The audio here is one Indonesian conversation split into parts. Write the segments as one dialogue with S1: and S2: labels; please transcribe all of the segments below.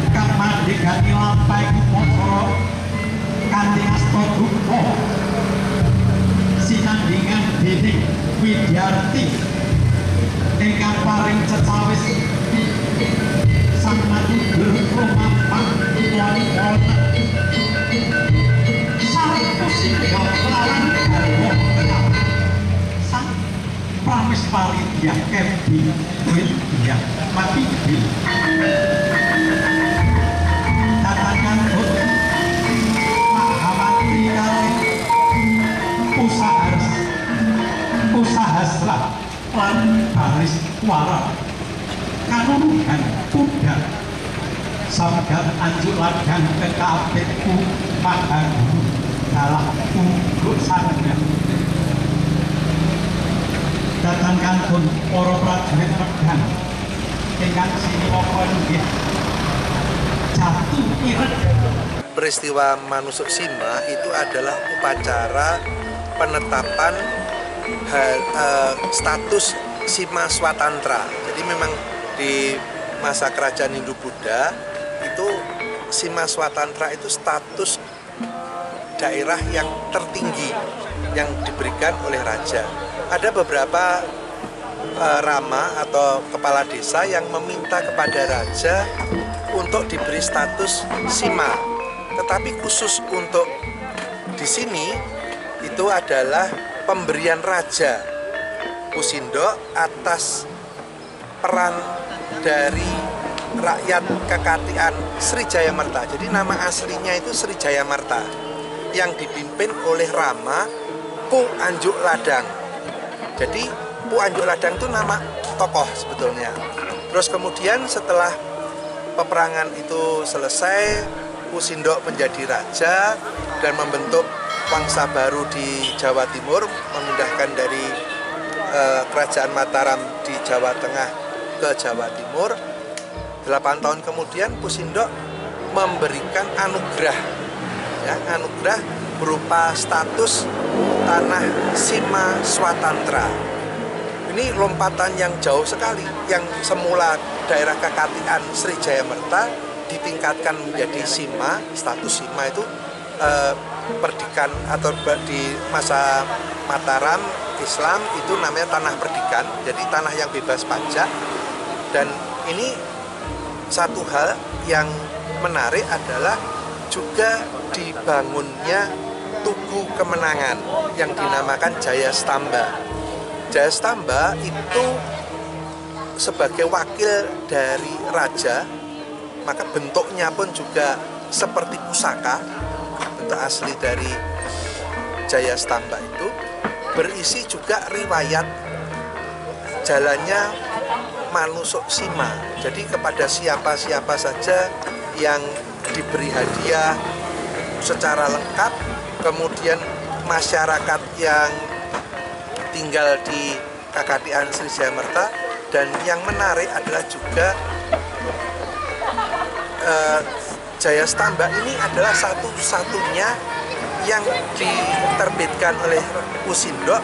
S1: Kamardikani lampah Kuposoro kanthi asta duka sinandingan dening Widyarti ingkang paring cecawis sang Matugur lumampah wali-wali sang Kusindha kelawan garwa sang Pramis Palidya Kebi Widya Matibi usahaslah lan baris wara kanunuhan kuda sabdat anjuk ladang kekabehku Mahaguru dalahku gusana datang kantun para prajurit pedang ingkang siniwaka inggih jatuh ireng.
S2: Peristiwa Manusuk Sima itu adalah upacara penetapan status Sima Swatantra. Jadi memang di masa kerajaan Hindu-Buddha itu Sima Swatantra itu status daerah yang tertinggi yang diberikan oleh raja. Ada beberapa rama atau kepala desa yang meminta kepada raja untuk diberi status Sima. Tetapi khusus untuk di sini itu adalah pemberian Raja Kusindha atas peran dari rakyat Kekatian Sri Jayamarta. Jadi nama aslinya itu Sri Jayamarta yang dipimpin oleh Rama Pu Anjuk Ladang. Jadi Pu Anjuk Ladang itu nama tokoh sebetulnya. Terus kemudian setelah peperangan itu selesai, Kusindha menjadi raja dan membentuk bangsa baru di Jawa Timur, memindahkan dari kerajaan Mataram di Jawa Tengah ke Jawa Timur. 8 tahun kemudian Kusindha memberikan anugerah, ya, anugerah berupa status tanah Sima Swatantra. Ini lompatan yang jauh sekali, yang semula daerah Kekatian Sri Jayamarta ditingkatkan menjadi Sima. Status Sima itu perdikan atau di masa Mataram Islam itu namanya tanah perdikan, jadi tanah yang bebas pajak. Dan ini satu hal yang menarik adalah juga dibangunnya Tugu Kemenangan yang dinamakan Jaya Stamba. Jaya Stamba itu sebagai wakil dari raja, maka bentuknya pun juga seperti pusaka. Bentuk asli dari Jaya Stamba itu berisi juga riwayat jalannya Manusuk Sima. Jadi kepada siapa-siapa saja yang diberi hadiah secara lengkap, kemudian masyarakat yang tinggal di Kekatian Sri Jayamarta. Dan yang menarik adalah juga Jaya Stamba ini adalah satu-satunya yang diterbitkan oleh Kusindha,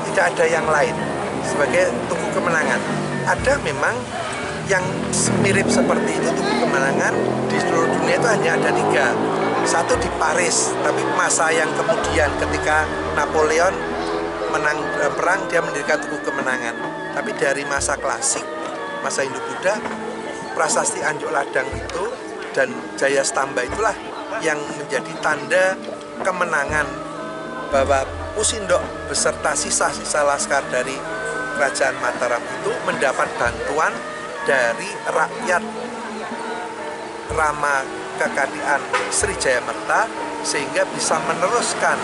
S2: tidak ada yang lain sebagai Tugu Kemenangan. Ada memang yang mirip seperti itu, Tugu Kemenangan di seluruh dunia itu hanya ada 3. Satu di Paris, tapi masa yang kemudian ketika Napoleon menang perang, dia mendirikan Tugu Kemenangan. Tapi dari masa klasik, masa Hindu-Buddha, prasasti Anjuk Ladang itu dan Jaya Stamba itulah yang menjadi tanda kemenangan bahwa Kusindha beserta sisa-sisa laskar dari Kerajaan Mataram itu mendapat bantuan dari rakyat Rama Kekatian Srijayamerta sehingga bisa meneruskan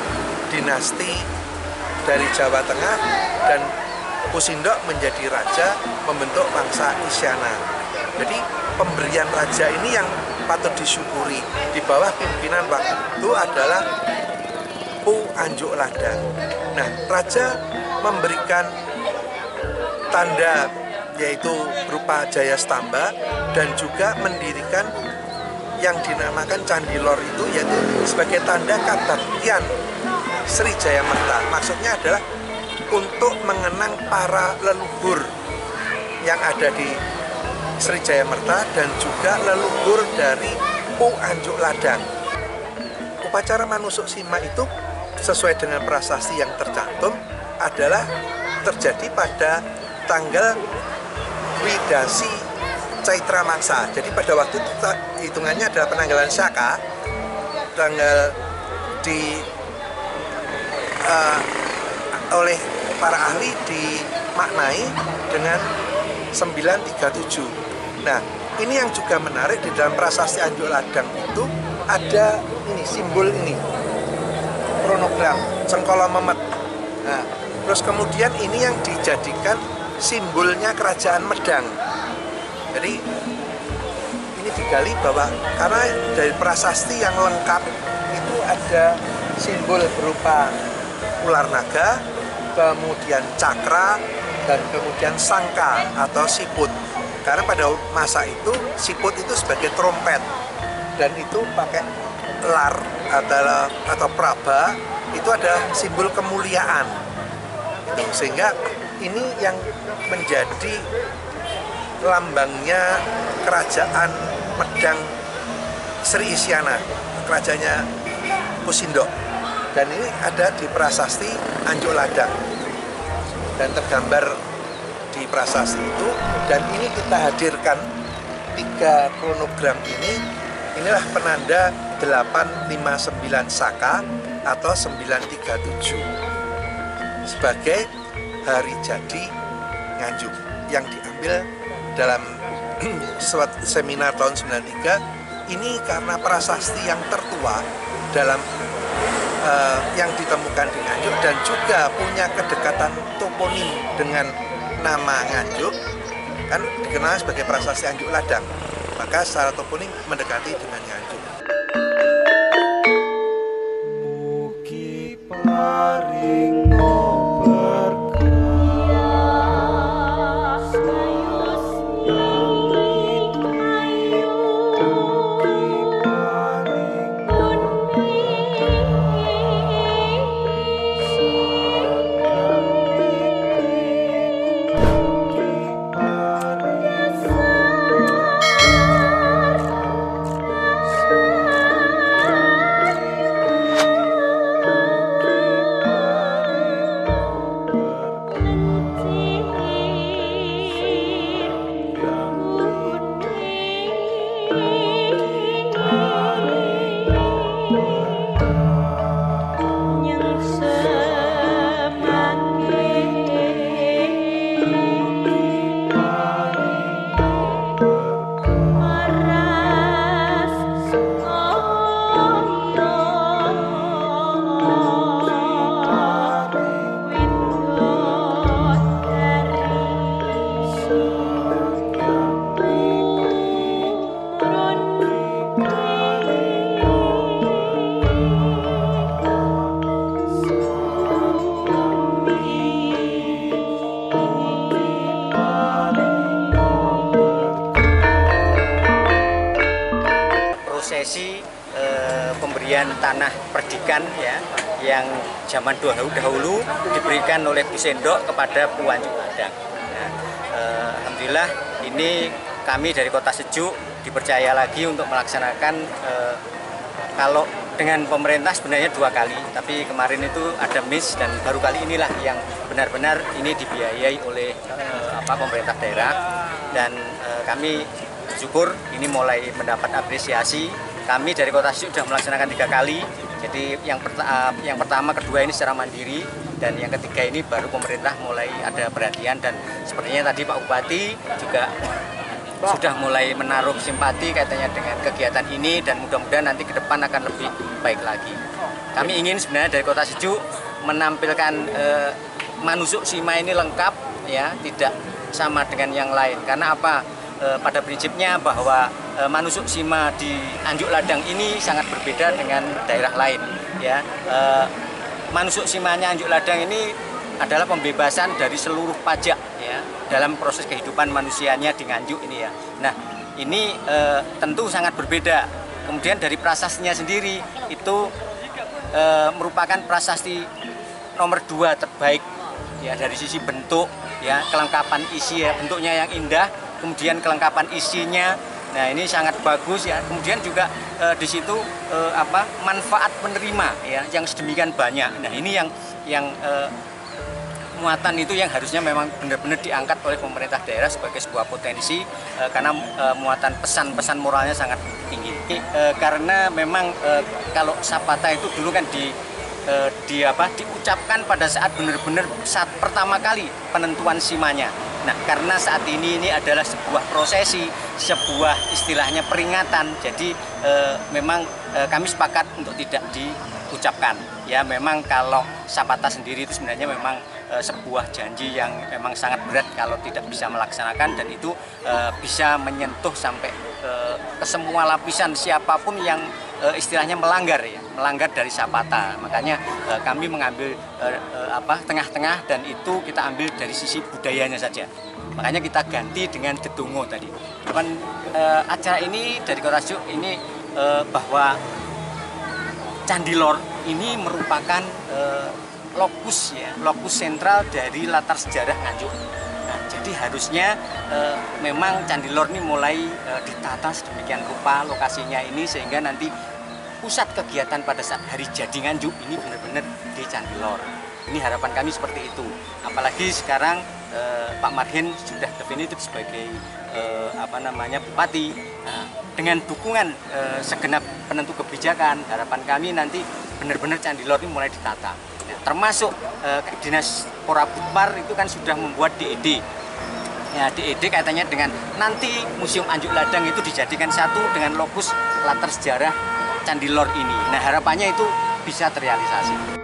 S2: dinasti dari Jawa Tengah, dan Kusindok menjadi raja membentuk bangsa Isyana. Jadi pemberian raja ini yang patut disyukuri. Di bawah pimpinan waktu itu adalah Pu Anjuk Ladang. Nah, raja memberikan tanda yaitu berupa Jaya Stamba dan juga mendirikan yang dinamakan Candi Lor itu, yaitu sebagai tanda kabaktian Srijayamerta. Maksudnya adalah untuk mengenang para leluhur yang ada di Srijayamerta dan juga leluhur dari Pu Anjuk Ladang. Upacara manusuk sima itu sesuai dengan prasasti yang tercantum adalah terjadi pada tanggal Widasi Caitra Mangsa. Jadi pada waktu itu hitungannya adalah penanggalan Syaka, tanggal oleh para ahli dimaknai dengan 937. Nah, ini yang juga menarik di dalam prasasti Anjuk Ladang itu ada ini simbol ini, kronogram Cengkolo Memet. Nah, terus kemudian ini yang dijadikan simbolnya Kerajaan Medang. Jadi ini digali bahwa karena dari prasasti yang lengkap itu ada simbol berupa ular naga, kemudian cakra, dan kemudian sangka atau siput. Karena pada masa itu siput itu sebagai trompet, dan itu pakai lar atau praba, itu ada simbol kemuliaan. Sehingga ini yang menjadi lambangnya Kerajaan Medang Sri Isyana, kerajaannya Kusindok. Dan ini ada di prasasti Anjuk Ladang dan tergambar di prasasti itu, dan ini kita hadirkan 3 kronogram ini. Inilah penanda 859 Saka atau 937 sebagai hari jadi Nganjuk yang diambil dalam seminar tahun 93 ini karena prasasti yang tertua dalam yang ditemukan di Nganjuk dan juga punya kedekatan toponim dengan nama Nganjuk, kan dikenal sebagai prasasti Anjuk Ladang, maka secara toponim mendekati dengan Nganjuk. Mugi paringo
S3: pemberian tanah perdikan ya, yang zaman dahulu diberikan oleh Kusindok kepada Pu Anjuk Ladang. Nah, alhamdulillah ini kami dari Kota Sejuk dipercaya lagi untuk melaksanakan kalau dengan pemerintah sebenarnya 2 kali, tapi kemarin itu ada miss dan baru kali inilah yang benar-benar ini dibiayai oleh pemerintah daerah, dan kami bersyukur ini mulai mendapat apresiasi. Kami dari Kota Sejuk sudah melaksanakan 3 kali, jadi yang pertama, kedua ini secara mandiri, dan yang ketiga ini baru pemerintah mulai ada perhatian, dan sepertinya tadi Pak Bupati juga sudah mulai menaruh simpati kaitannya dengan kegiatan ini, dan mudah-mudahan nanti ke depan akan lebih baik lagi. Kami ingin sebenarnya dari Kota Sejuk menampilkan Manusuk Sima ini lengkap, ya, tidak sama dengan yang lain. Karena apa? Pada prinsipnya bahwa Manusuk Sima di Anjuk Ladang ini sangat berbeda dengan daerah lain, ya. Manusuk Simanya Anjuk Ladang ini adalah pembebasan dari seluruh pajak, ya, dalam proses kehidupan manusianya di Nganjuk ini, ya. Nah, ini tentu sangat berbeda. Kemudian dari prasastinya sendiri itu merupakan prasasti nomor 2 terbaik, ya, dari sisi bentuk, ya, kelengkapan isi, ya, bentuknya yang indah, kemudian kelengkapan isinya. Nah, ini sangat bagus, ya. Kemudian juga di situ manfaat penerima, ya, yang sedemikian banyak. Nah, ini yang muatan itu yang harusnya memang benar-benar diangkat oleh pemerintah daerah sebagai sebuah potensi, karena muatan pesan-pesan moralnya sangat tinggi. Karena memang kalau Sapata itu dulu kan diucapkan pada saat benar-benar saat pertama kali penentuan simanya. Nah, karena saat ini adalah sebuah prosesi, sebuah istilahnya peringatan, jadi memang kami sepakat untuk tidak diucapkan. Ya, memang kalau Sapata sendiri itu sebenarnya memang sebuah janji yang memang sangat berat kalau tidak bisa melaksanakan, dan itu bisa menyentuh sampai ke semua lapisan siapapun yang istilahnya melanggar, ya, melanggar dari Sapata. Makanya kami mengambil tengah-tengah, dan itu kita ambil dari sisi budayanya saja. Makanya kita ganti dengan Dedongo tadi. Cuman acara ini dari Kota Sejuk ini bahwa Candi Lor ini merupakan lokus, ya, lokus sentral dari latar sejarah Nganjuk. Nah, jadi harusnya memang Candi Lor ini mulai ditata sedemikian rupa lokasinya ini, sehingga nanti pusat kegiatan pada saat hari jadi Nganjuk ini benar-benar di Candi Lor. Ini harapan kami seperti itu. Apalagi sekarang Pak Marhin sudah definitif sebagai Bupati. Nah, dengan dukungan segenap penentu kebijakan, harapan kami nanti benar-benar Candi Lor ini mulai ditata. Nah, termasuk Dinas Porabudmar itu kan sudah membuat DED. Ya, DED kaitannya dengan nanti Museum Anjuk Ladang itu dijadikan satu dengan lokus latar sejarah Candi Lor ini. Nah, harapannya itu bisa terrealisasi.